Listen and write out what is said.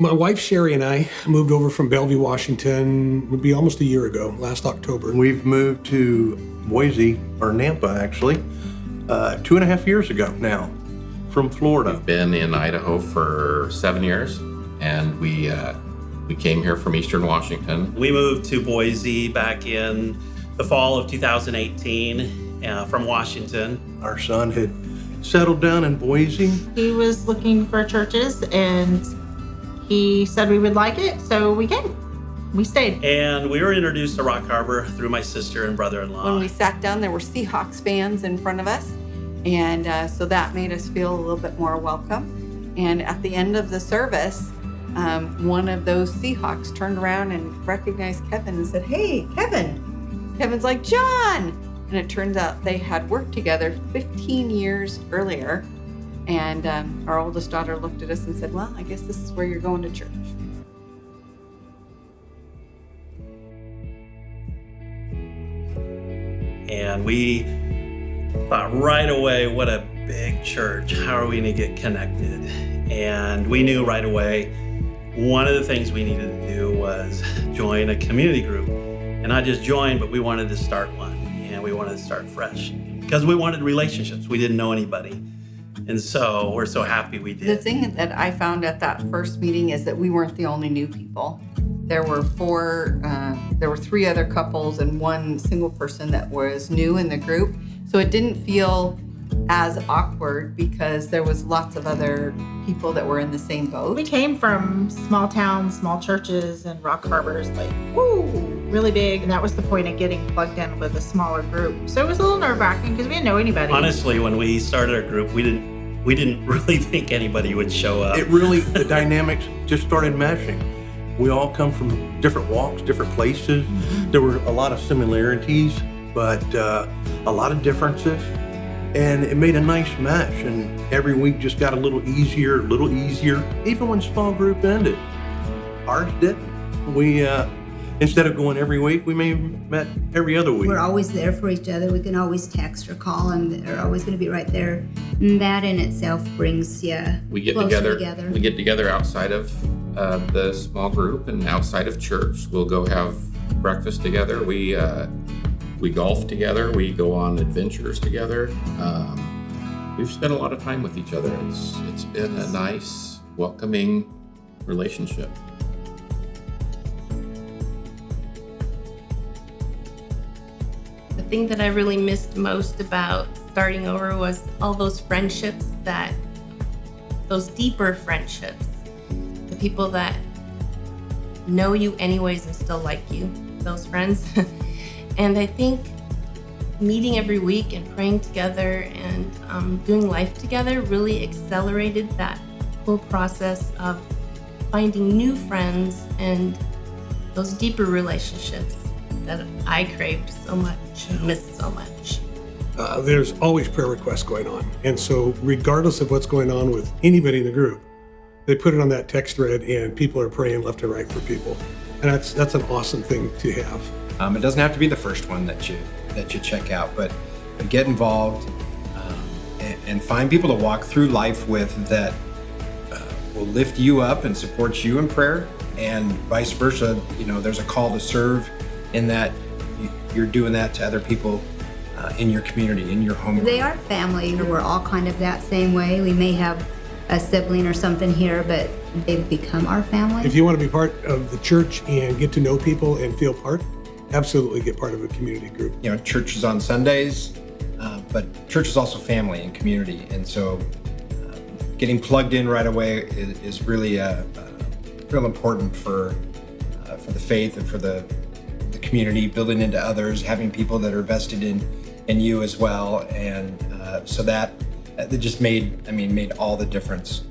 My wife, Sherry, and I moved over from Bellevue, Washington, would be almost a year ago, last October. We've moved to Boise, or Nampa actually, 2.5 years ago now, from Florida. We've been in Idaho for 7 years, and we came here from Eastern Washington. We moved to Boise back in the fall of 2018 from Washington. Our son had settled down in Boise. He was looking for churches and he said we would like it, so we came. We stayed. And we were introduced to Rock Harbor through my sister and brother-in-law. When we sat down, there were Seahawks fans in front of us, and so that made us feel a little bit more welcome. And at the end of the service, one of those Seahawks turned around and recognized Kevin and said, "Hey, Kevin." Kevin's like, "John." And it turns out they had worked together 15 years earlier. And our oldest daughter looked at us and said, "Well, I guess this is where you're going to church." And we thought right away, what a big church. How are we going to get connected? And we knew right away one of the things we needed to do was join a community group. And not just join, but we wanted to start one. And we wanted to start fresh because we wanted relationships. We didn't know anybody. And so we're so happy we did. The thing that I found at that first meeting is that we weren't the only new people. There were three other couples and one single person that was new in the group. So it didn't feel as awkward because there was lots of other people that were in the same boat. We came from small towns, small churches, and Rock Harbor's like, woo, really big. And that was the point of getting plugged in with a smaller group. So it was a little nerve-wracking because we didn't know anybody. Honestly, when we started our group, we didn't really think anybody would show up. The dynamics just started meshing. We all come from different walks, different places. There were a lot of similarities, but a lot of differences. And it made a nice mesh, and every week just got a little easier, even when small group ended. Ours didn't. We, instead of going every week, we may have met every other week. We're always there for each other. We can always text or call, and they're always going to be right there. And that in itself brings We get closer together. We get together outside of the small group and outside of church. We'll go have breakfast together. We golf together. We go on adventures together. We've spent a lot of time with each other. It's been a nice, welcoming relationship. The thing that I really missed most about starting over was all those friendships, those deeper friendships, the people that know you anyways and still like you, those friends. And I think meeting every week and praying together and doing life together really accelerated that whole process of finding new friends and those deeper relationships that I craved so much and missed so much. There's always prayer requests going on. And so regardless of what's going on with anybody in the group, they put it on that text thread and people are praying left and right for people. And that's an awesome thing to have. It doesn't have to be the first one that you check out, but get involved and find people to walk through life with that will lift you up and support you in prayer, and vice versa. You know, there's a call to serve in that you're doing that to other people in your community, in your home group. They are family. We're all kind of that same way. We may have a sibling or something here, but they've become our family. If you want to be part of the church and get to know people and feel part, absolutely get part of a community group. You know, church is on Sundays, but church is also family and community. And so getting plugged in right away is really real important for the faith and for the community, building into others, having people that are vested in you as well. And so that just made all the difference.